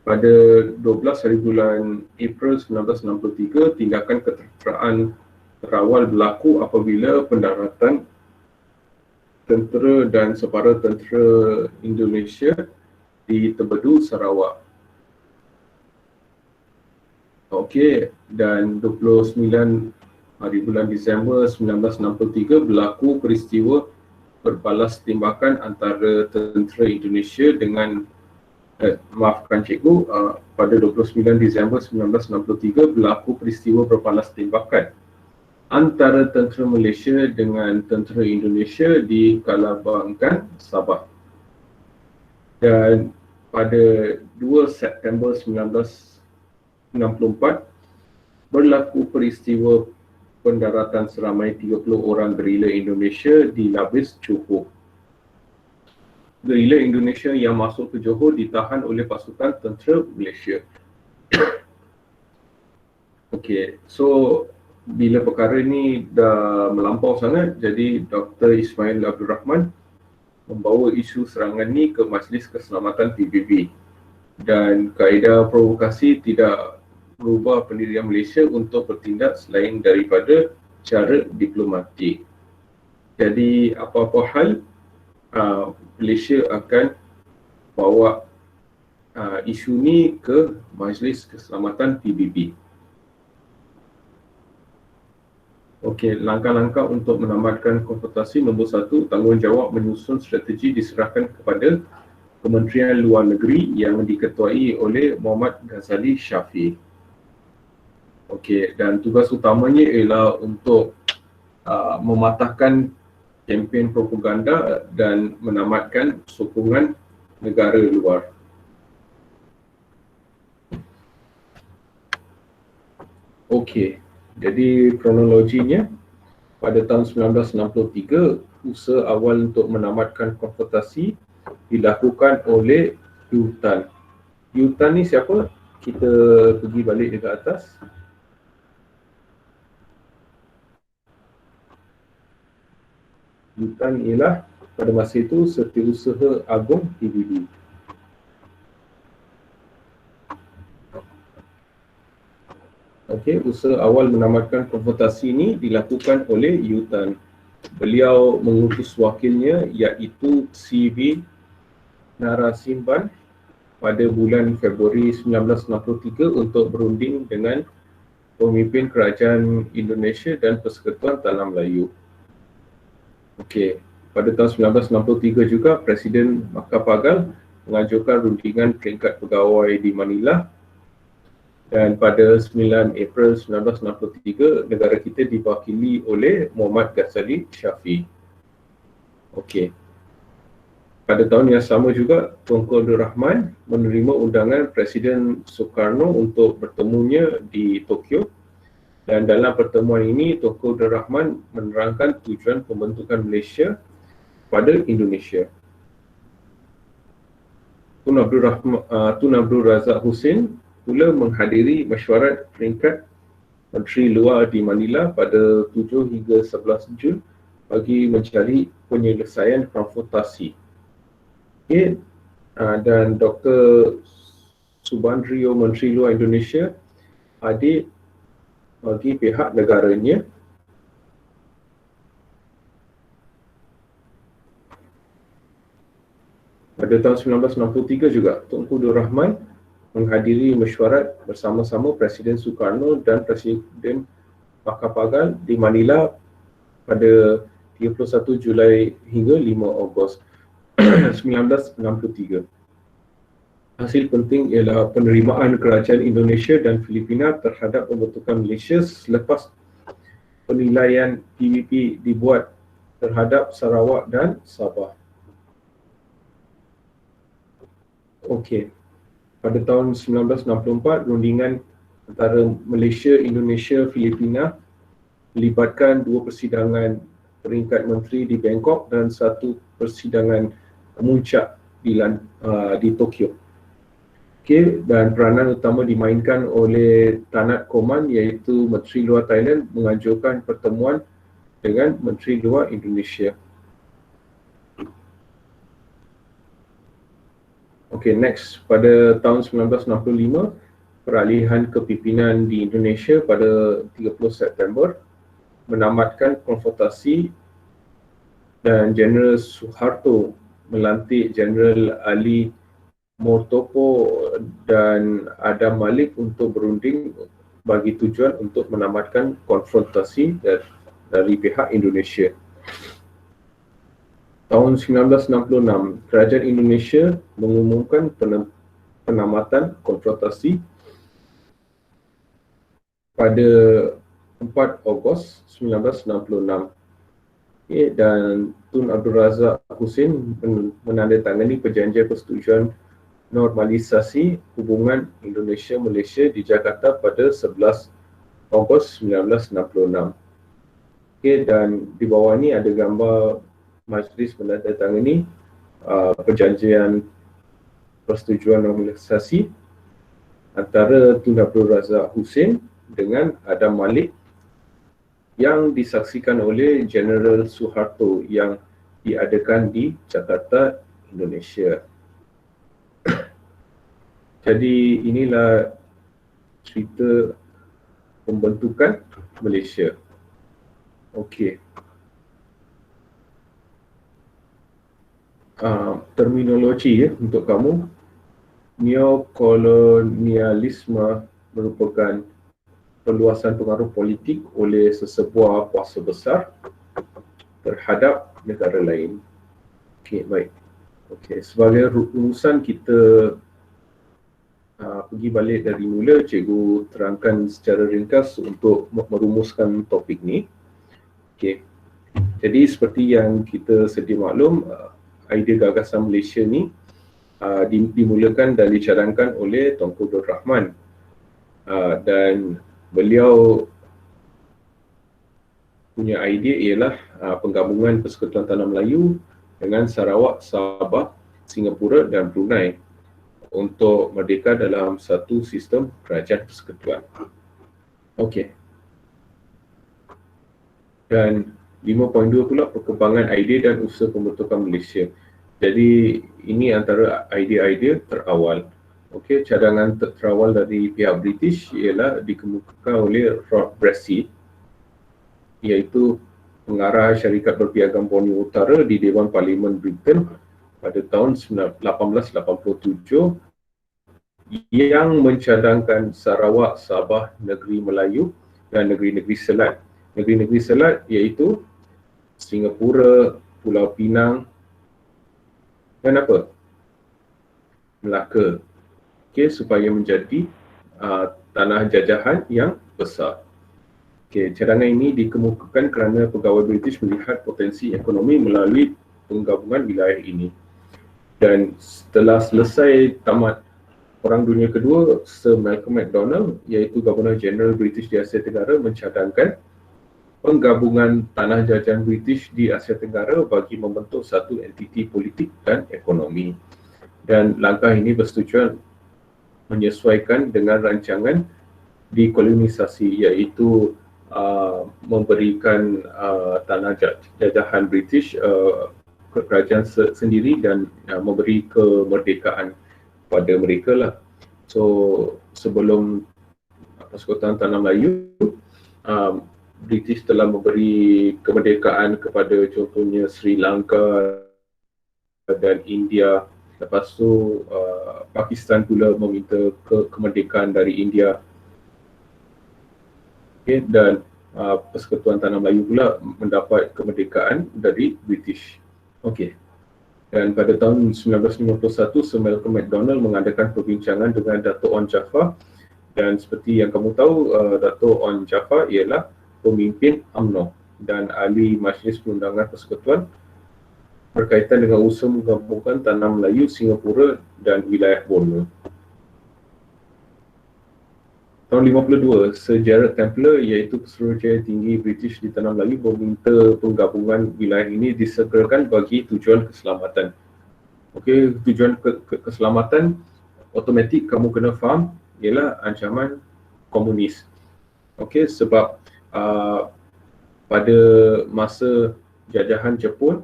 Speaker 1: Pada 12 hari bulan April 1963 tindakan keterteraan terawal berlaku apabila pendaratan tentera dan separa tentera Indonesia di Tebedu, Sarawak. Okey, dan 29 hari bulan Disember 1963 berlaku peristiwa berbalas tembakan antara tentera Indonesia dengan maafkan cikgu, pada 29 Disember 1963 berlaku peristiwa berbalas tembakan antara tentera Malaysia dengan tentera Indonesia di Kalabangkan, Sabah. Dan pada 2 September 1964 berlaku peristiwa pendaratan seramai 30 orang gerila Indonesia di Labis, Johor. Gerila Indonesia yang masuk ke Johor ditahan oleh pasukan tentera Malaysia. Okey, so bila perkara ni dah melampau sangat, jadi Dr. Ismail Abdul Rahman membawa isu serangan ni ke Majlis Keselamatan PBB. Dan kaedah provokasi tidak merubah pendirian Malaysia untuk bertindak selain daripada cara diplomatik. Jadi apa-apa hal Malaysia akan bawa isu ni ke Majlis Keselamatan PBB. Okey, langkah-langkah untuk menamatkan konfrontasi. Nombor 1, tanggungjawab menyusun strategi diserahkan kepada Kementerian Luar Negeri yang diketuai oleh Muhammad Ghazali Shafie. Okey, dan tugas utamanya ialah untuk mematahkan kempen propaganda dan menamatkan sokongan negara luar. Okey, jadi kronologinya pada tahun 1963 usaha awal untuk menamatkan konfrontasi dilakukan oleh U Tan. U Tan ni siapa? Kita pergi balik dekat atas. U Tan ialah pada masa itu Setiausaha Agung PBB. Okey, usaha awal menamatkan konfrontasi ini dilakukan oleh U Tan. Beliau mengutus wakilnya iaitu C.V. Narasimhan pada bulan Februari 1963 untuk berunding dengan pemimpin kerajaan Indonesia dan Persekutuan Tanah Melayu. Okey, pada tahun 1963 juga Presiden Macapagal mengajukan rundingan peringkat pegawai di Manila, dan pada 9 April 1963 negara kita diwakili oleh Muhammad Ghazali Shafi. Okey. Pada tahun yang sama juga Tunku Abdul Rahman menerima undangan Presiden Soekarno untuk bertemunya di Tokyo, dan dalam pertemuan ini Tunku Abdul Rahman menerangkan tujuan pembentukan Malaysia pada Indonesia. Tun Abdul Razak Husin pula menghadiri mesyuarat peringkat Menteri Luar di Manila pada 7 hingga 11 Jun bagi mencari penyelesaian konfrontasi. Okay. Dan Dr. Subandrio, Menteri Luar Indonesia, hadir bagi pihak negaranya. Pada tahun 1963 juga, Tunku Abdul Rahman menghadiri mesyuarat bersama-sama Presiden Soekarno dan Presiden Macapagal di Manila pada 31 Julai hingga 5 Ogos 1963. Hasil penting ialah penerimaan kerajaan Indonesia dan Filipina terhadap pembentukan Malaysia selepas penilaian PBP dibuat terhadap Sarawak dan Sabah. Okey. Pada tahun 1964, rundingan antara Malaysia, Indonesia, Filipina melibatkan 2 persidangan peringkat menteri di Bangkok dan 1 persidangan muncak di Tokyo. Okay, dan peranan utama dimainkan oleh Tanat Koman, iaitu Menteri Luar Thailand menganjurkan pertemuan dengan Menteri Luar Indonesia. Okay, next. Pada tahun 1965, peralihan kepimpinan di Indonesia pada 30 September menamatkan konfrontasi, dan Jeneral Suharto melantik Jeneral Ali Mortopo dan Adam Malik untuk berunding bagi tujuan untuk menamatkan konfrontasi dari pihak Indonesia. Tahun 1966, Kerajaan Indonesia mengumumkan penamatan konfrontasi pada 4 Ogos 1966. Okay, dan Tun Abdul Razak Husin menandatangani perjanjian persetujuan normalisasi hubungan Indonesia-Malaysia di Jakarta pada 11 Ogos 1966. Okay, dan di bawah ni ada gambar majlis menandatangani perjanjian persetujuan normalisasi antara Tun Abdul Razak Husin dengan Adam Malik, yang disaksikan oleh Jeneral Suharto, yang diadakan di Jakarta, Indonesia. Jadi inilah cerita pembentukan Malaysia. Okey. Terminologi untuk kamu. Neokolonialisme merupakan perluasan pengaruh politik oleh sesebuah kuasa besar terhadap negara lain. Okey, baik. Okey, sebagai rumusan kita pergi balik dari mula, cikgu terangkan secara ringkas untuk merumuskan topik ni. Okey. Jadi seperti yang kita sedia maklum, idea gagasan Malaysia ni dimulakan dan dicadangkan oleh Tunku Abdul Rahman, dan beliau punya idea ialah penggabungan Persekutuan Tanah Melayu dengan Sarawak, Sabah, Singapura dan Brunei untuk merdeka dalam satu sistem kerajaan persekutuan. Okey. Dan 5.2 pula perkembangan idea dan usaha pembentukan Malaysia. Jadi ini antara idea-idea terawal. Okey, cadangan terawal dari pihak British ialah dikemukakan oleh Lord Brassey, iaitu pengarah syarikat berpiagam Borneo Utara di Dewan Parlimen Britain pada tahun 1887, yang mencadangkan Sarawak, Sabah, Negeri Melayu dan negeri-negeri Selat. Negeri-negeri Selat iaitu Singapura, Pulau Pinang, dan apa? Melaka. Okey, supaya menjadi tanah jajahan yang besar. Okey, cadangan ini dikemukakan kerana pegawai British melihat potensi ekonomi melalui penggabungan wilayah ini. Dan setelah selesai tamat Perang Dunia Kedua, Sir Malcolm MacDonald, iaitu Governor General British di Asia Tenggara, mencadangkan penggabungan tanah jajahan British di Asia Tenggara bagi membentuk satu entiti politik dan ekonomi. Dan langkah ini bertujuan menyesuaikan dengan rancangan dekolonisasi, iaitu memberikan tanah jajahan British ke kerajaan sendiri dan memberi kemerdekaan pada mereka lah. So sebelum Persekutuan Tanah Melayu, British telah memberi kemerdekaan kepada contohnya Sri Lanka dan India. Lepas tu Pakistan pula meminta kemerdekaan dari India. Okay, dan Persekutuan Tanah Melayu pula mendapat kemerdekaan dari British. Okey. Dan pada tahun 1951, Sir Malcolm MacDonald mengadakan perbincangan dengan Dato' Onn Jaafar. Dan seperti yang kamu tahu, Dato' Onn Jaafar ialah pemimpin UMNO dan ahli Majlis Perundangan Persekutuan berkaitan dengan usaha menggabungkan Tanah Melayu, Singapura dan wilayah Borneo. Tahun 52, Sir Gerald Templer, iaitu Pesuruhjaya Tinggi British di Tanah Melayu, meminta penggabungan wilayah ini disegerakan bagi tujuan keselamatan. Okey, tujuan keselamatan automatik kamu kena faham ialah ancaman komunis. Okey, sebab pada masa jajahan Jepun,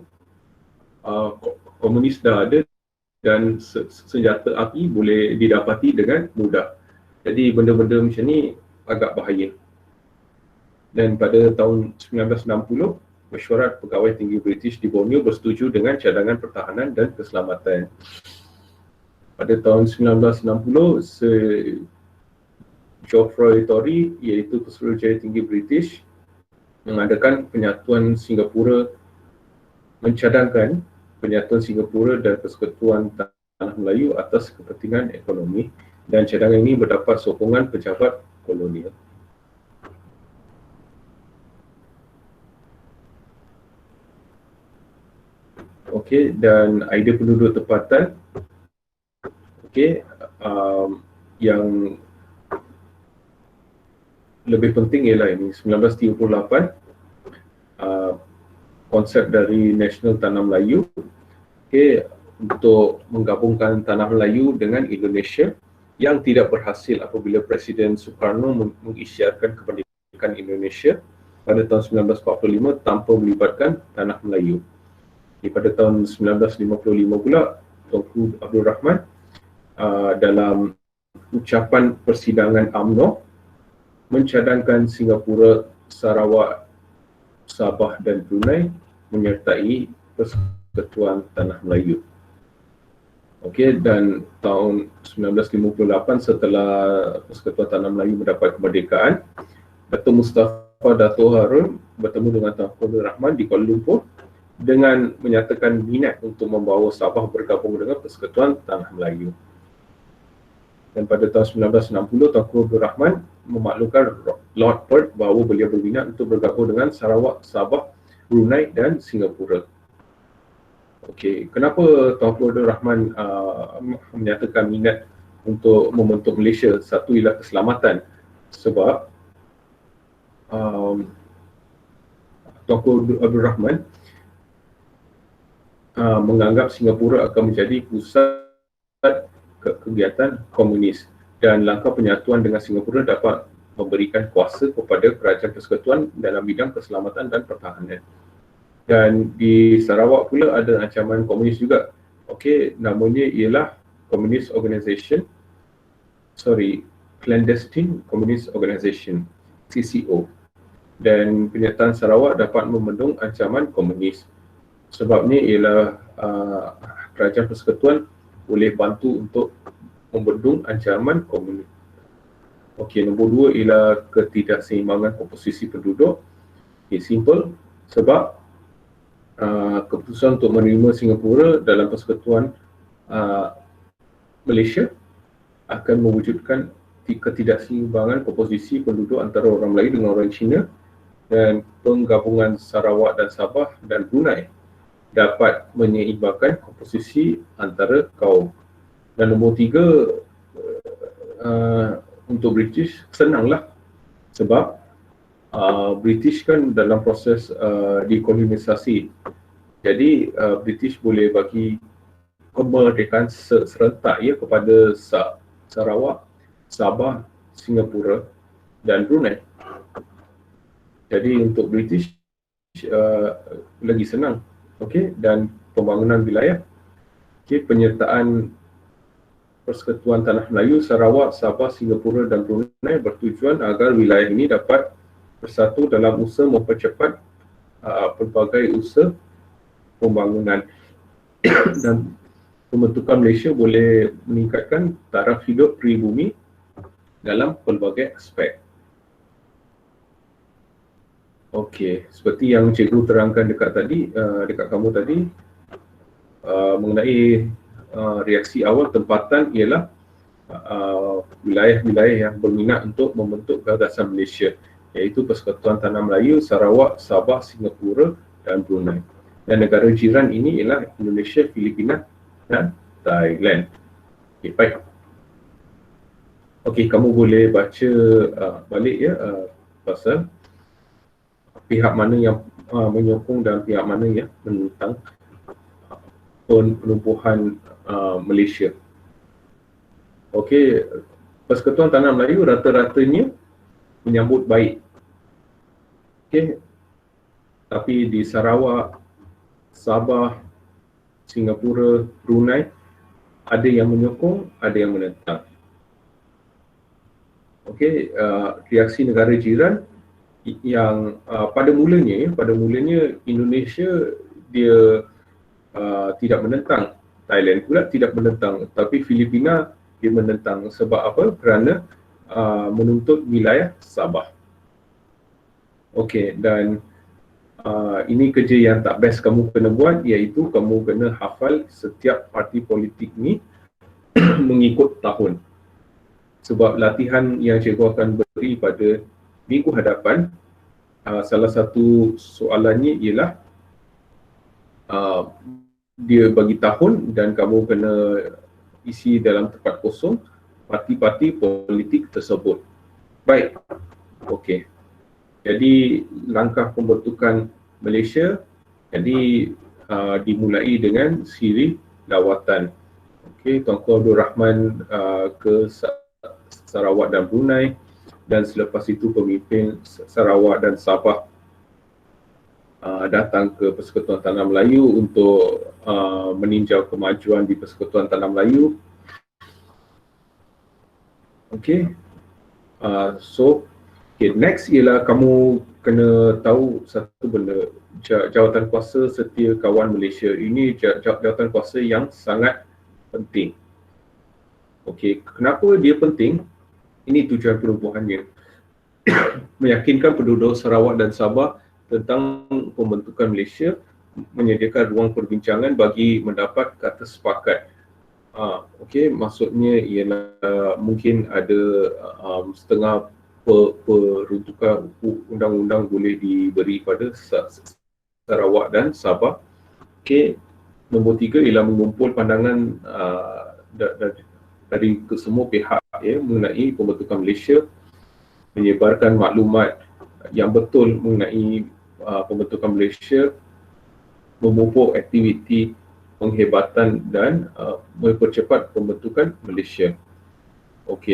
Speaker 1: komunis dah ada dan senjata api boleh didapati dengan mudah. Jadi benda-benda macam ni agak bahaya. Dan pada tahun 1960, Mesyuarat Pegawai Tinggi British di Borneo bersetuju dengan cadangan pertahanan dan keselamatan. Pada tahun 1960, Sir Geoffroy Tory, iaitu Pesuruhjaya Tinggi British, mengadakan penyatuan Singapura, mencadangkan penyatuan Singapura dan Persekutuan Tanah Melayu atas kepentingan ekonomi, dan cadangan ini mendapat sokongan pejabat kolonial. Okey, dan idea penduduk tempatan, okey, yang lebih penting ialah ini 1938, konsep dari Nasional Tanah Melayu, okey, untuk menggabungkan Tanah Melayu dengan Indonesia yang tidak berhasil apabila Presiden Sukarno mengisytiharkan kemerdekaan Indonesia pada tahun 1945 tanpa melibatkan Tanah Melayu. Pada tahun 1955 pula, Tunku Abdul Rahman dalam ucapan persidangan UMNO mencadangkan Singapura, Sarawak, Sabah dan Brunei menyertai Persekutuan Tanah Melayu. Okey, dan tahun 1958 setelah Persekutuan Tanah Melayu mendapat kemerdekaan, Dato' Mustafa Dato' Harun bertemu dengan Tunku Abdul Rahman di Kuala Lumpur dengan menyatakan minat untuk membawa Sabah bergabung dengan Persekutuan Tanah Melayu. Dan pada tahun 1960, Tunku Abdul Rahman memaklumkan Lord Perth bahawa beliau berminat untuk bergabung dengan Sarawak, Sabah, Brunei dan Singapura. Okey, kenapa Tunku Abdul Rahman menyatakan minat untuk membentuk Malaysia? Satu ialah keselamatan, sebab Tunku Abdul Rahman menganggap Singapura akan menjadi pusat kegiatan komunis, dan langkah penyatuan dengan Singapura dapat memberikan kuasa kepada kerajaan persekutuan dalam bidang keselamatan dan pertahanan. Dan di Sarawak pula ada ancaman komunis juga. Okey, namanya ialah Clandestine Communist Organisation, CCO. Dan penyertaan Sarawak dapat membendung ancaman komunis. Sebabnya ialah kerajaan persekutuan boleh bantu untuk membendung ancaman komunis. Okey, nombor dua ialah ketidakseimbangan komposisi penduduk. Simple, sebab keputusan untuk menerima Singapura dalam Persekutuan Malaysia akan mewujudkan ketidakseimbangan komposisi penduduk antara orang Melayu dengan orang Cina, dan penggabungan Sarawak dan Sabah dan Brunei dapat menyeimbangkan komposisi antara kaum. Dan nombor 3, untuk British senanglah, sebab British kan dalam proses dekolonisasi. Jadi British boleh bagi kemerdekaan serentak ya kepada Sarawak, Sabah, Singapura dan Brunei. Jadi untuk British lagi senang. Okey, dan pembangunan wilayah. Okey, penyertaan Persekutuan Tanah Melayu, Sarawak, Sabah, Singapura dan Brunei bertujuan agar wilayah ini dapat bersatu dalam usaha mempercepat pelbagai usaha pembangunan dan pembentukan Malaysia boleh meningkatkan taraf hidup pribumi dalam pelbagai aspek. Okey, seperti yang cikgu terangkan dekat kamu tadi, mengenai reaksi awal tempatan ialah wilayah-wilayah yang berminat untuk membentuk gagasan Malaysia, iaitu Persekutuan Tanah Melayu, Sarawak, Sabah, Singapura dan Brunei. Dan negara jiran ini ialah Indonesia, Filipina dan Thailand. Okey, baik. Okey, kamu boleh baca balik ya pasal pihak mana yang menyokong dan pihak mana yang menentang penumpuhan Malaysia. Okey, Persekutuan Tanah Melayu rata-ratanya menyambut baik. Okey, tapi di Sarawak, Sabah, Singapura, Brunei ada yang menyokong, ada yang menentang. Okey, reaksi negara jiran yang pada mulanya Indonesia dia tidak menentang, Thailand pula tidak menentang, tapi Filipina dia menentang. Sebab apa? Kerana menuntut wilayah Sabah. Okey, dan ini kerja yang tak best kamu kena buat, iaitu kamu kena hafal setiap parti politik ni mengikut tahun. Sebab latihan yang cikgu akan beri pada minggu hadapan, salah satu soalannya ialah dia bagi tahun dan kamu kena isi dalam tempat kosong parti-parti politik tersebut. Baik, okey. Jadi langkah pembentukan Malaysia dimulai dengan siri lawatan. Okey, Tunku Abdul Rahman ke Sarawak dan Brunei, dan selepas itu pemimpin Sarawak dan Sabah datang ke Persekutuan Tanah Melayu untuk meninjau kemajuan di Persekutuan Tanah Melayu. Okey, next ialah kamu kena tahu satu benda, jawatan kuasa setia kawan Malaysia. Ini jawatan kuasa yang sangat penting. Okey, kenapa dia penting? Ini tujuan penubuhannya. Meyakinkan penduduk Sarawak dan Sabah tentang pembentukan Malaysia, menyediakan ruang perbincangan bagi mendapat kata sepakat. Okey, maksudnya ialah mungkin ada setengah peruntukan undang-undang boleh diberi pada Sarawak dan Sabah. Okey, nombor 3 ialah mengumpul pandangan dari kesemua pihak mengenai pembentukan Malaysia, menyebarkan maklumat yang betul mengenai pembentukan Malaysia, memupuk aktiviti penghebatan dan mempercepat pembentukan Malaysia. Okey.